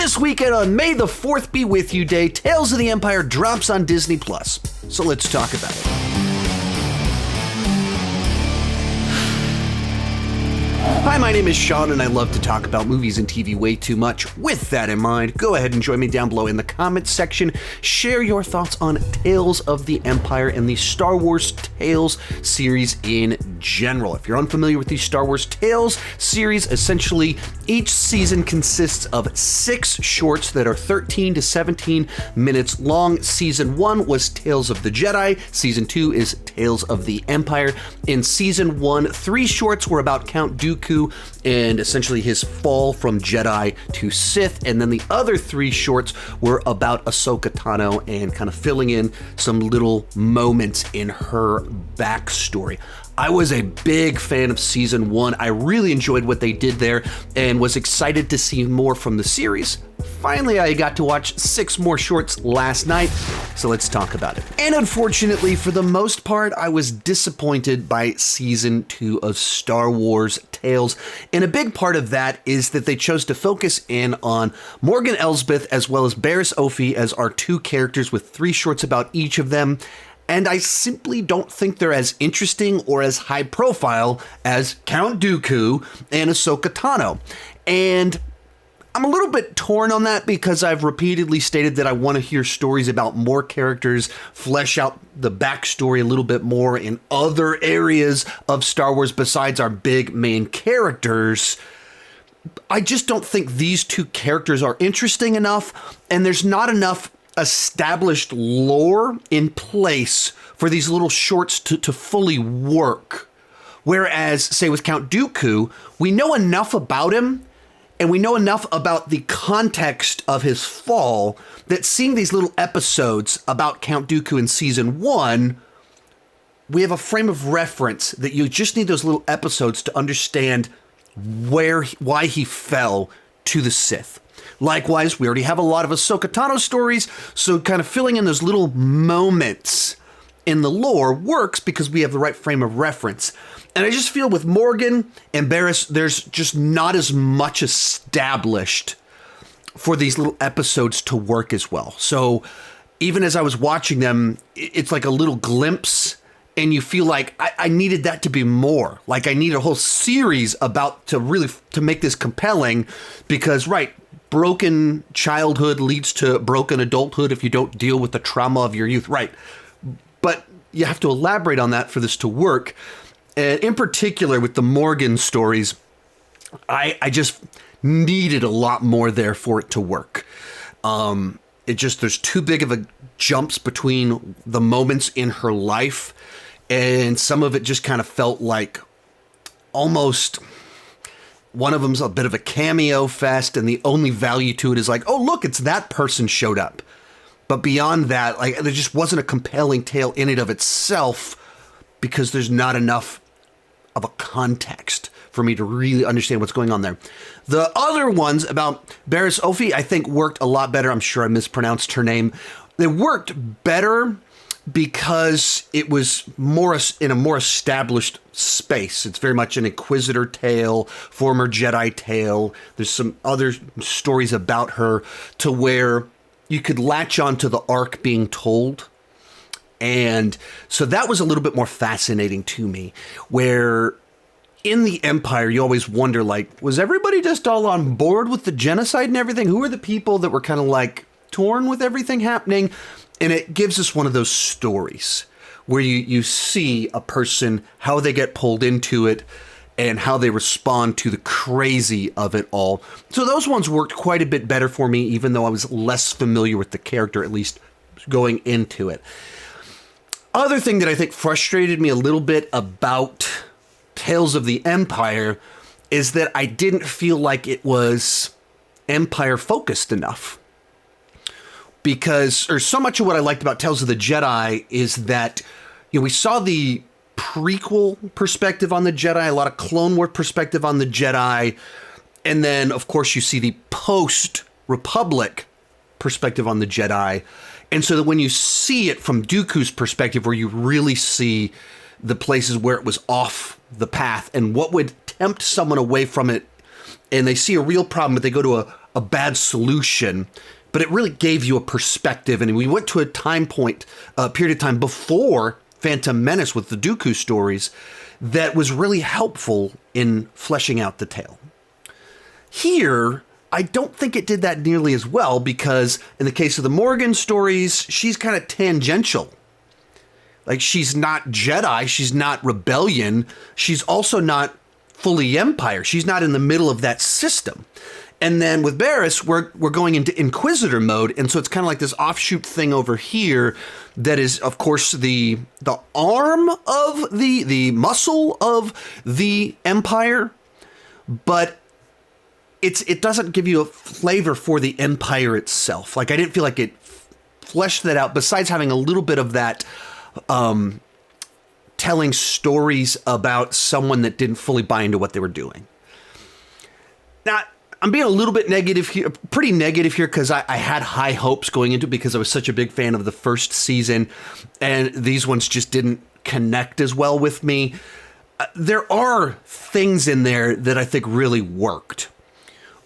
This weekend on May the 4th Be With You Day, Tales of the Empire drops on Disney+. So let's talk about it. Hi, my name is Sean, and I love to talk about movies and TV way too much. With that in mind, go ahead and join me down below in the comments section. Share your thoughts on Tales of the Empire and the Star Wars Tales series in general. If you're unfamiliar with the Star Wars Tales series, essentially each season consists of 6 shorts that are 13 to 17 minutes long. Season 1 was Tales of the Jedi. Season 2 is Tales of the Empire. In Season 1, 3 shorts were about Count Dooku and essentially his fall from Jedi to Sith, and then the other 3 shorts were about Ahsoka Tano and kind of filling in some little moments in her backstory. I was a big fan of Season 1. I really enjoyed what they did there and was excited to see more from the series. Finally, I got to watch 6 more shorts last night, so let's talk about it. And unfortunately, for the most part, I was disappointed by Season 2 of Star Wars Tales. And a big part of that is that they chose to focus in on Morgan Elsbeth as well as Barriss Offee as our 2 characters with 3 shorts about each of them. And I simply don't think they're as interesting or as high profile as Count Dooku and Ahsoka Tano. And I'm a little bit torn on that because I've repeatedly stated that I want to hear stories about more characters, flesh out the backstory a little bit more in other areas of Star Wars besides our big main characters. I just don't think these 2 characters are interesting enough, and there's not enough established lore in place for these little shorts to fully work. Whereas, say with Count Dooku, we know enough about him and we know enough about the context of his fall that seeing these little episodes about Count Dooku in Season 1, we have a frame of reference that you just need those little episodes to understand why he fell to the Sith. Likewise, we already have a lot of Ahsoka Tano stories, so kind of filling in those little moments in the lore works because we have the right frame of reference. And I just feel with Morgan and Barriss, there's just not as much established for these little episodes to work as well. So even as I was watching them, it's like a little glimpse, and you feel like I needed that to be more. Like I need a whole series to make this compelling because, right, broken childhood leads to broken adulthood if you don't deal with the trauma of your youth. Right. But you have to elaborate on that for this to work. And in particular with the Morgan stories, I just needed a lot more there for it to work. There's too big of a jumps between the moments in her life. And some of it just kind of felt like almost one of them's a bit of a cameo fest, and the only value to it is like, oh, look, it's that person showed up. But beyond that, like, there just wasn't a compelling tale in and of itself because there's not enough of a context for me to really understand what's going on there. The other ones about Barriss Offee, I think worked a lot better. I'm sure I mispronounced her name. They worked better because it was more in a more established space. It's very much an Inquisitor tale, former Jedi tale. There's some other stories about her to where you could latch on to the arc being told. And so that was a little bit more fascinating to me, where in the Empire, you always wonder, like, was everybody just all on board with the genocide and everything? Who are the people that were kind of like torn with everything happening? And it gives us one of those stories where you see a person, how they get pulled into it and how they respond to the crazy of it all. So those ones worked quite a bit better for me, even though I was less familiar with the character, at least going into it. Other thing that I think frustrated me a little bit about Tales of the Empire is that I didn't feel like it was Empire focused enough. Because, or so much of what I liked about Tales of the Jedi is that, we saw the prequel perspective on the Jedi, a lot of Clone War perspective on the Jedi, and then, of course, you see the post-Republic perspective on the Jedi. And so that when you see it from Dooku's perspective, where you really see the places where it was off the path and what would tempt someone away from it, and they see a real problem, but they go to a bad solution, but it really gave you a perspective. And we went to a time point, a period of time before Phantom Menace with the Dooku stories that was really helpful in fleshing out the tale. Here, I don't think it did that nearly as well because in the case of the Morgan stories, she's kind of tangential. Like, she's not Jedi, she's not rebellion, she's also not fully Empire. She's not in the middle of that system. And then with Barriss, we're going into Inquisitor mode, and so it's kind of like this offshoot thing over here that is, of course, the arm of the muscle of the Empire, but it doesn't give you a flavor for the Empire itself. Like, I didn't feel like it fleshed that out, besides having a little bit of that telling stories about someone that didn't fully buy into what they were doing. Now, I'm being a little bit negative here, pretty negative here, because I had high hopes going into it because I was such a big fan of the first season, and these ones just didn't connect as well with me. There are things in there that I think really worked,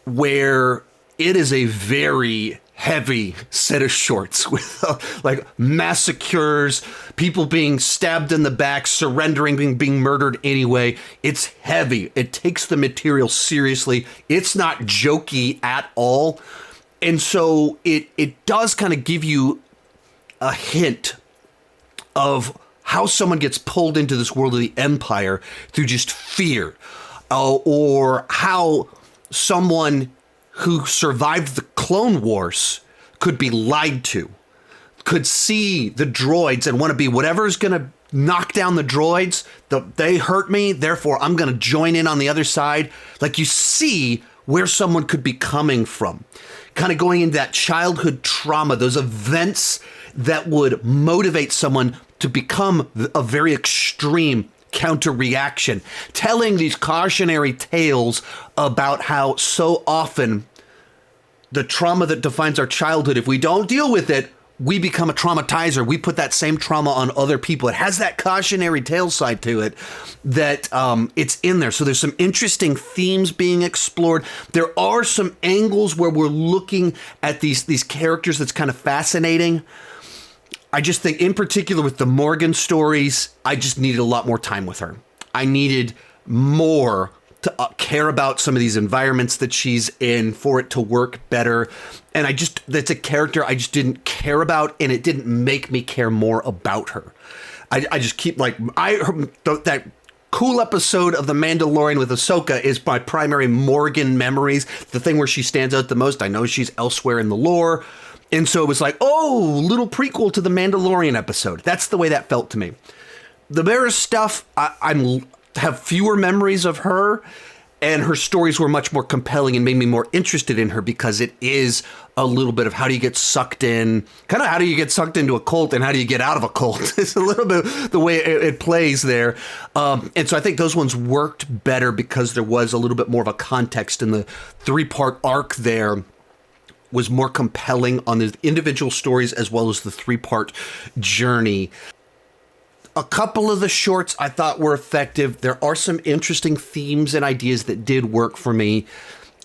where it is a very heavy set of shorts with like massacres, people being stabbed in the back, surrendering, being murdered anyway. It's heavy. It takes the material seriously. It's not jokey at all. And so it does kind of give you a hint of how someone gets pulled into this world of the Empire through just fear, or how someone who survived the Clone Wars could be lied to, could see the droids and want to be whatever's going to knock down the droids. They hurt me, therefore I'm going to join in on the other side. Like, you see where someone could be coming from, kind of going into that childhood trauma, those events that would motivate someone to become a very extreme counter reaction, telling these cautionary tales about how so often the trauma that defines our childhood, if we don't deal with it, we become a traumatizer. We put that same trauma on other people. It has that cautionary tale side to it that it's in there. So there's some interesting themes being explored. There are some angles where we're looking at these characters that's kind of fascinating. I just think, in particular with the Morgan stories, I just needed a lot more time with her. I needed more to care about some of these environments that she's in for it to work better. And that's a character I just didn't care about, and it didn't make me care more about her. I just keep that cool episode of The Mandalorian with Ahsoka is my primary Morgan memories. The thing where she stands out the most. I know she's elsewhere in the lore. And so it was like, oh, little prequel to the Mandalorian episode. That's the way that felt to me. The Barriss stuff, I have fewer memories of her, and her stories were much more compelling and made me more interested in her because it is a little bit of how do you get sucked in, kind of how do you get sucked into a cult and how do you get out of a cult. It's a little bit the way it plays there. And so I think those ones worked better because there was a little bit more of a context, and the 3-part arc there was more compelling on the individual stories as well as the 3-part journey. A couple of the shorts I thought were effective. There are some interesting themes and ideas that did work for me.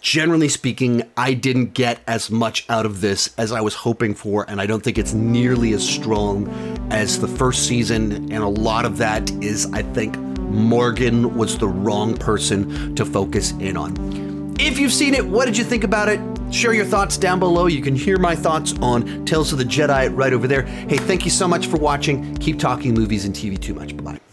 Generally speaking, I didn't get as much out of this as I was hoping for, and I don't think it's nearly as strong as the first season, and a lot of that is, I think, Morgan was the wrong person to focus in on. If you've seen it, what did you think about it? Share your thoughts down below. You can hear my thoughts on Tales of the Jedi right over there. Hey, thank you so much for watching. Keep talking movies and TV too much. Bye-bye.